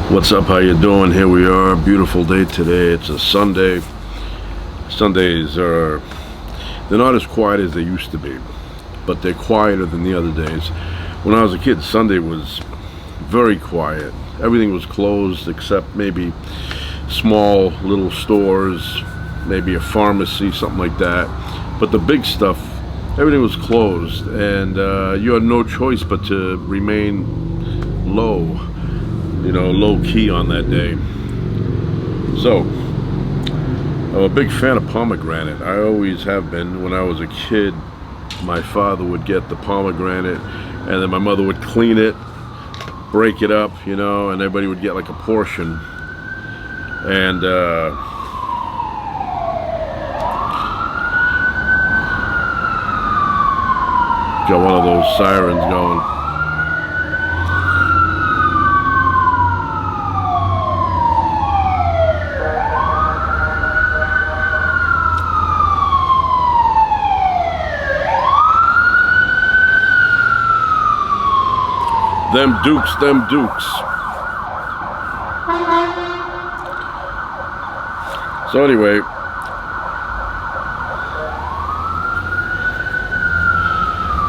What's up? How you doing? Here we are. Beautiful day today. It's a Sunday. Sundays are they're not as quiet as they used to be, but they're quieter than the other days. When I was a kid, Sunday was very quiet. Everything was closed except maybe small little stores, maybe a pharmacy, something like that. But the big stuff, everything was closed, and you had no choice but to remain low key on that day. So I'm a big fan of pomegranate. I always have been. When I was a kid, my father would get the pomegranate, and then my mother would clean it, break it up, and everybody would get like a portion. And got one of those sirens going. Them Dukes, them Dukes. So anyway,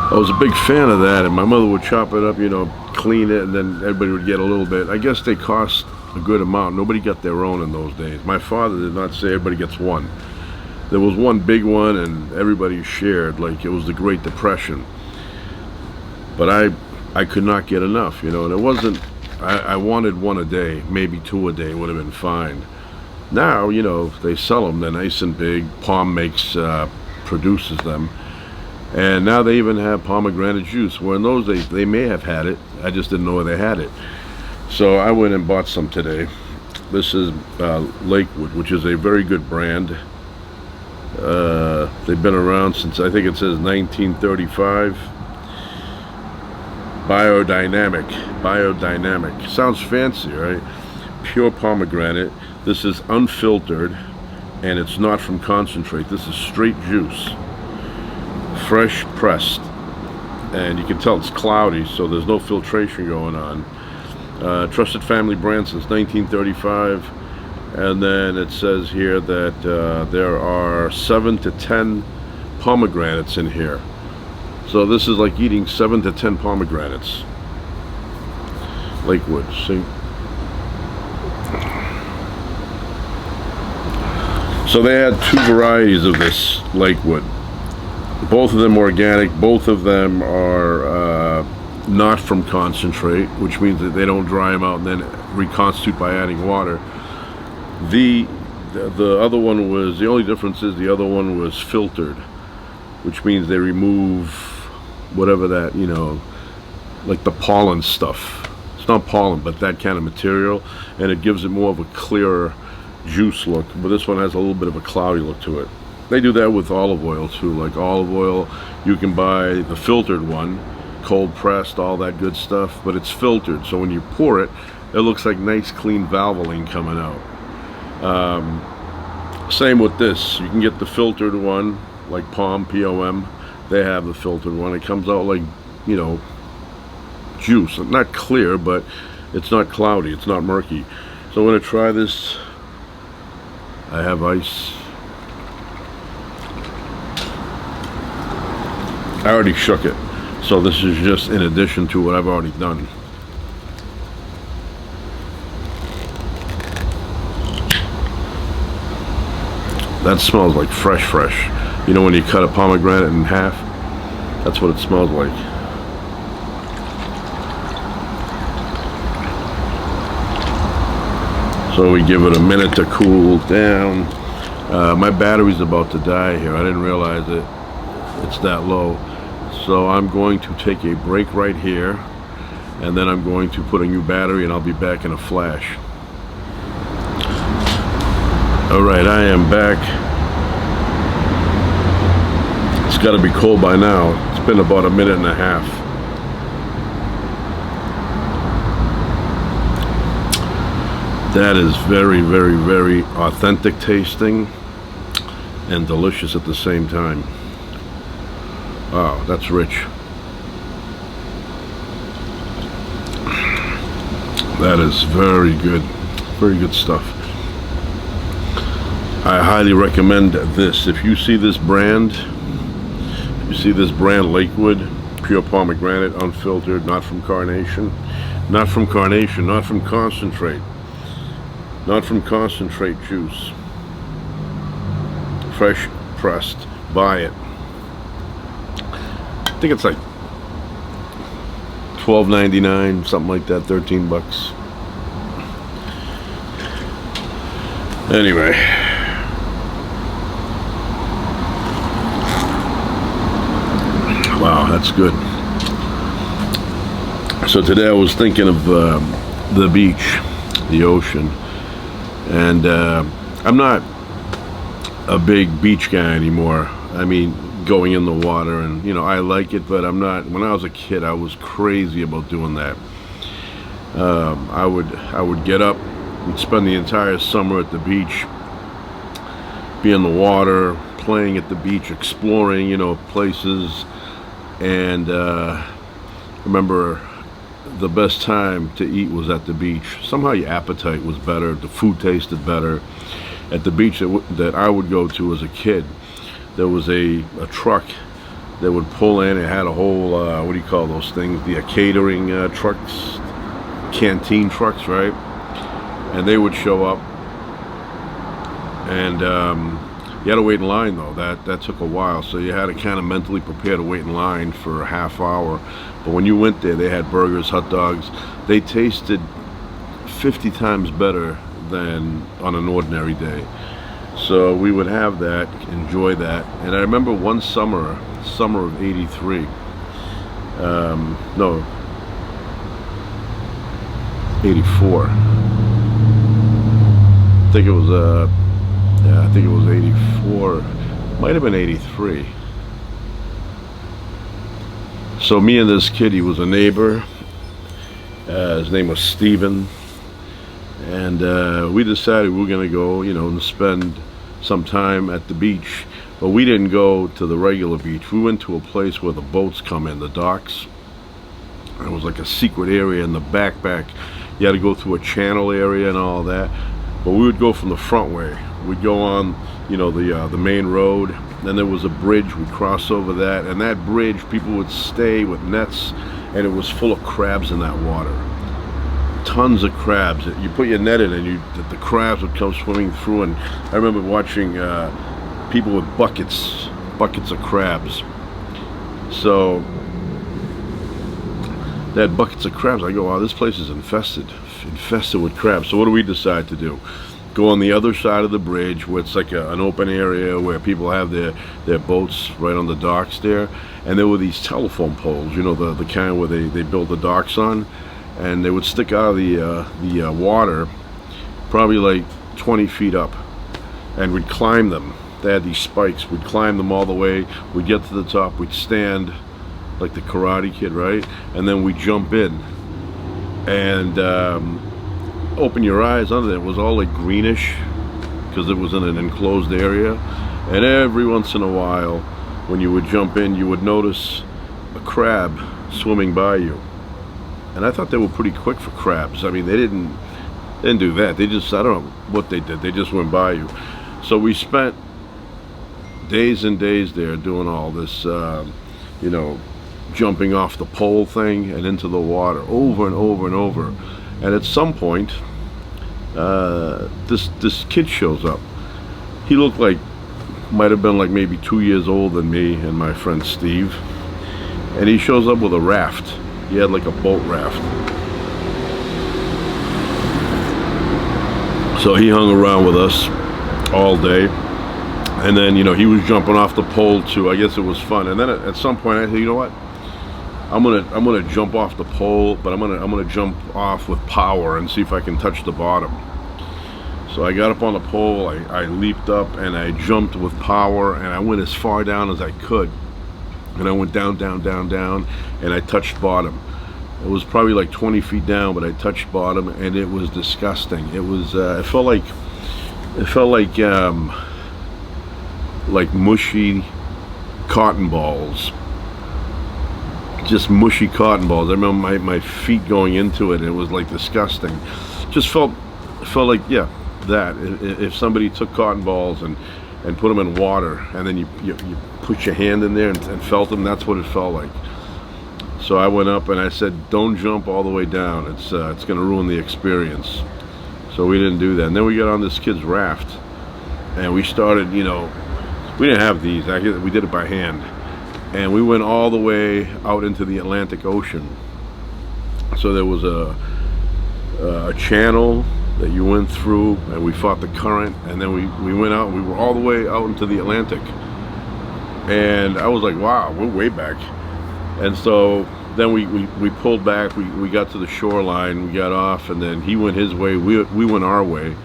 I was a big fan of that, and my mother would chop it up, clean it, and then everybody would get a little bit. I guess they cost a good amount. Nobody got their own in those days. My father did not say everybody gets one. There was one big one, and everybody shared like it was the Great Depression. But I could not get enough, and it wasn't, I wanted one a day, maybe two a day would have been fine. Now, they sell them, they're nice and big. Palm produces them. And now they even have pomegranate juice, where in those days they may have had it, I just didn't know where they had it. So I went and bought some today. This is Lakewood, which is a very good brand. They've been around since, I think it says 1935. Biodynamic. Sounds fancy, right? Pure pomegranate. This is unfiltered, and it's not from concentrate. This is straight juice, fresh pressed, and you can tell it's cloudy, so there's no filtration going on. Trusted family brand since 1935, and then it says here that there are 7 to 10 pomegranates in here. So this is like eating 7 to 10 pomegranates. Lakewood, see? So they had two varieties of this Lakewood. Both of them organic. Both of them are not from concentrate, which means that they don't dry them out and then reconstitute by adding water. The other one was, the only difference is the other one was filtered, which means they remove whatever that, like the pollen stuff. It's not pollen, but that kind of material, and it gives it more of a clearer juice look. But this one has a little bit of a cloudy look to it. They do that with olive oil too. Like olive oil, you can buy the filtered one, cold pressed, all that good stuff, but it's filtered, so when you pour it, it looks like nice clean Valvoline coming out. Same with this. You can get the filtered one, like Palm, P-O-M. They have the filtered one. It comes out like, juice. Not clear, but it's not cloudy. It's not murky. So I'm going to try this. I have ice. I already shook it. So this is just in addition to what I've already done. That smells like fresh. When you cut a pomegranate in half, that's what it smells like. So we give it a minute to cool down. My battery's about to die here. I didn't realize it. It's that low. So I'm going to take a break right here, and then I'm going to put a new battery, and I'll be back in a flash. Alright, I am back. It's got to be cold by now. It's been about a minute and a half. That is very, very, very authentic tasting and delicious at the same time. Wow, that's rich. That is very good stuff. I highly recommend this. If you see this brand, Lakewood, pure pomegranate, unfiltered, not from carnation, not from concentrate, juice, fresh pressed, buy it. I think it's like $12.99, something like that, 13 bucks. Anyway, wow, that's good. So today I was thinking of the beach, the ocean, and I'm not a big beach guy anymore. I mean, going in the water, and you know, I like it, but I'm not. When I was a kid, I was crazy about doing that. I would get up and spend the entire summer at the beach, be in the water, playing at the beach, exploring, you know, places. And remember, the best time to eat was at the beach. Somehow your appetite was better, the food tasted better. At the beach that I would go to as a kid, there was a truck that would pull in. It had a whole, what do you call those things? The catering trucks, canteen trucks, right? And they would show up. And you had to wait in line, though. That took a while, so you had to kind of mentally prepare to wait in line for a half hour. But when you went there, they had burgers, hot dogs. They tasted 50 times better than on an ordinary day. So we would have that, enjoy that. And I remember one summer of '83. No, '84. I think it was yeah, I think it was '84. Might have been '83. So me and this kid, he was a neighbor. His name was Steven. And we decided we were going to go, you know, and spend some time at the beach. But we didn't go to the regular beach. We went to a place where the boats come in, the docks. It was like a secret area in the back. You had to go through a channel area and all that. But we would go from the front way. We'd go on, you know, the main road. Then there was a bridge. We'd cross over that. And that bridge, people would stay with nets. And it was full of crabs in that water. Tons of crabs. You put your net in and the crabs would come swimming through. And I remember watching people with buckets of crabs. So they had buckets of crabs. I go, wow, this place is infested with crabs. So what do we decide to do? Go on the other side of the bridge where it's like an open area where people have their boats right on the docks there. And there were these telephone poles, you know, the kind where they build the docks on. And they would stick out of the water probably like 20 feet up, and we'd climb them. They had these spikes. We'd climb them all the way. We'd get to the top. We'd stand like the Karate Kid, right? And then we'd jump in and open your eyes under there. It was all like greenish because it was in an enclosed area. And every once in a while, when you would jump in, you would notice a crab swimming by you. And I thought they were pretty quick for crabs. I mean, they didn't do that. They just, I don't know what they did. They just went by you. So we spent days and days there doing all this, you know, jumping off the pole thing and into the water over and over and over. And at some point, this kid shows up. He looked like, might have been like maybe 2 years older than me and my friend Steve. And he shows up with a raft. He had like a boat raft. So he hung around with us all day. And then, you know, he was jumping off the pole too. I guess it was fun. And then at some point I said, you know what? I'm gonna jump off the pole, but I'm gonna jump off with power and see if I can touch the bottom. So I got up on the pole, I leaped up and I jumped with power, and I went as far down as I could. And I went down, and I touched bottom. It was probably like 20 feet down, but I touched bottom, and it was disgusting. It was, it felt like mushy cotton balls just mushy cotton balls. I remember my feet going into it, and it was like disgusting. Just felt like, yeah, that if somebody took cotton balls and put them in water, and then you put your hand in there and felt them, that's what it felt like. So I went up and I said, don't jump all the way down. It's going to ruin the experience. So we didn't do that. And then we got on this kid's raft, and we started, we didn't have these. We did it by hand. And we went all the way out into the Atlantic Ocean. So there was a channel that you went through, and we fought the current, and then we went out, and we were all the way out into the Atlantic. And I was like, wow, we're way back. And so then we pulled back, we got to the shoreline, we got off, and then he went his way, we went our way.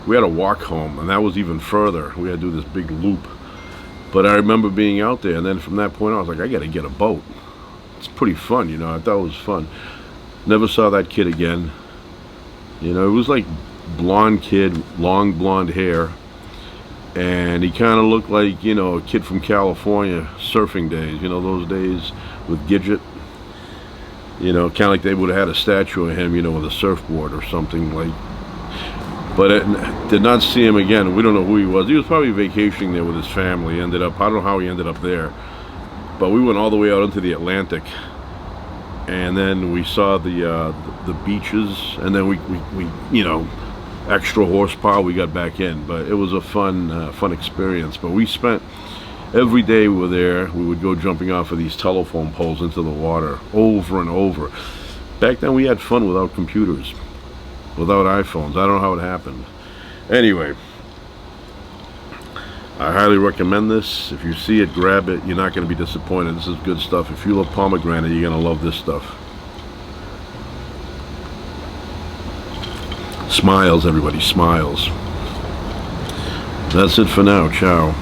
We had to walk home, and that was even further. We had to do this big loop. But I remember being out there, and then from that point on, I was like, I gotta get a boat. It's pretty fun, I thought it was fun. Never saw that kid again. It was like blonde kid, long blonde hair, and he kind of looked like, a kid from California, surfing days, those days with Gidget. Kind of like they would have had a statue of him, with a surfboard or something like. But I did not see him again. We don't know who he was. He was probably vacationing there with his family. I don't know how he ended up there. But we went all the way out into the Atlantic, and then we saw the beaches, and then we extra horsepower, we got back in. But it was a fun experience. But we spent every day we were there. We would go jumping off of these telephone poles into the water over and over. Back then we had fun without computers, without iPhones. I don't know how it happened. Anyway, I highly recommend this. If you see it, grab it. You're not going to be disappointed. This is good stuff. If you love pomegranate, you're going to love this stuff. Smiles, everybody, smiles. That's it for now. Ciao.